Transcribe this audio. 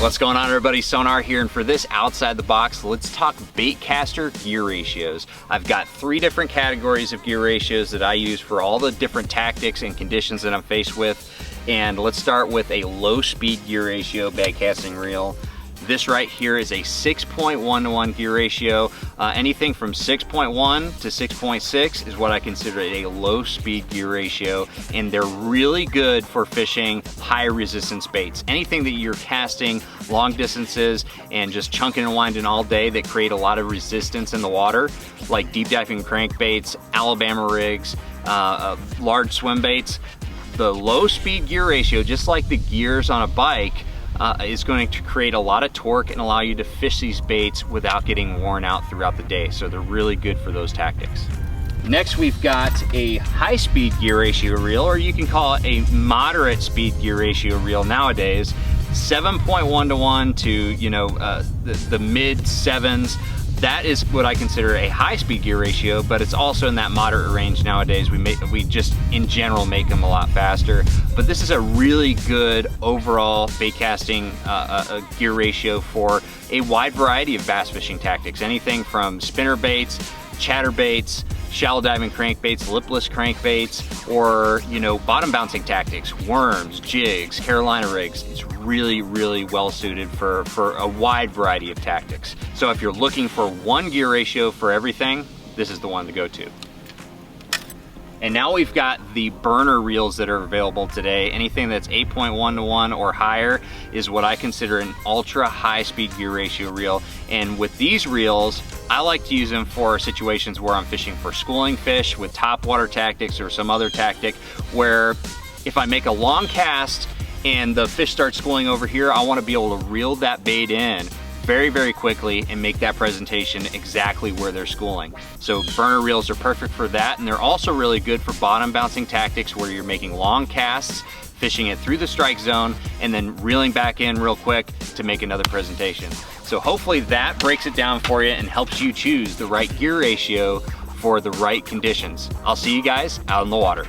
What's going on, everybody? Sonar here, and for this outside the box, let's talk Baitcaster gear ratios. I've got 3 different categories of gear ratios that I use for all the different tactics and conditions that I'm faced with. And let's start with a low speed gear ratio baitcasting reel. This right here is a 6.1 to 1 gear ratio. Anything from 6.1 to 6.6 is what I consider a low speed gear ratio, and they're really good for fishing high resistance baits. Anything that you're casting long distances and just chunking and winding all day that create a lot of resistance in the water, like deep diving crankbaits, Alabama rigs, large swim baits. The low speed gear ratio, just like the gears on a bike, is going to create a lot of torque and allow you to fish these baits without getting worn out throughout the day. So they're really good for those tactics. Next, we've got a high speed gear ratio reel, or you can call it a moderate speed gear ratio reel nowadays. 7.1 to 1 to, the mid 7s. That is what I consider a high speed gear ratio, but it's also in that moderate range nowadays. We just in general make them a lot faster. But this is a really good overall baitcasting gear ratio for a wide variety of bass fishing tactics. Anything from spinner baits, chatter baits, shallow diving crankbaits, lipless crankbaits, or bottom bouncing tactics, worms, jigs, Carolina rigs. It's really, really well suited for a wide variety of tactics. So if you're looking for one gear ratio for everything, this is the one to go to. And now we've got the burner reels that are available today. Anything that's 8.1 to 1 or higher is what I consider an ultra high speed gear ratio reel. And with these reels, I like to use them for situations where I'm fishing for schooling fish with top water tactics or some other tactic, where if I make a long cast and the fish starts schooling over here, I want to be able to reel that bait in very, very quickly and make that presentation exactly where they're schooling. So burner reels are perfect for that, and they're also really good for bottom bouncing tactics where you're making long casts, fishing it through the strike zone, and then reeling back in real quick to make another presentation. So hopefully that breaks it down for you and helps you choose the right gear ratio for the right conditions. I'll see you guys out in the water.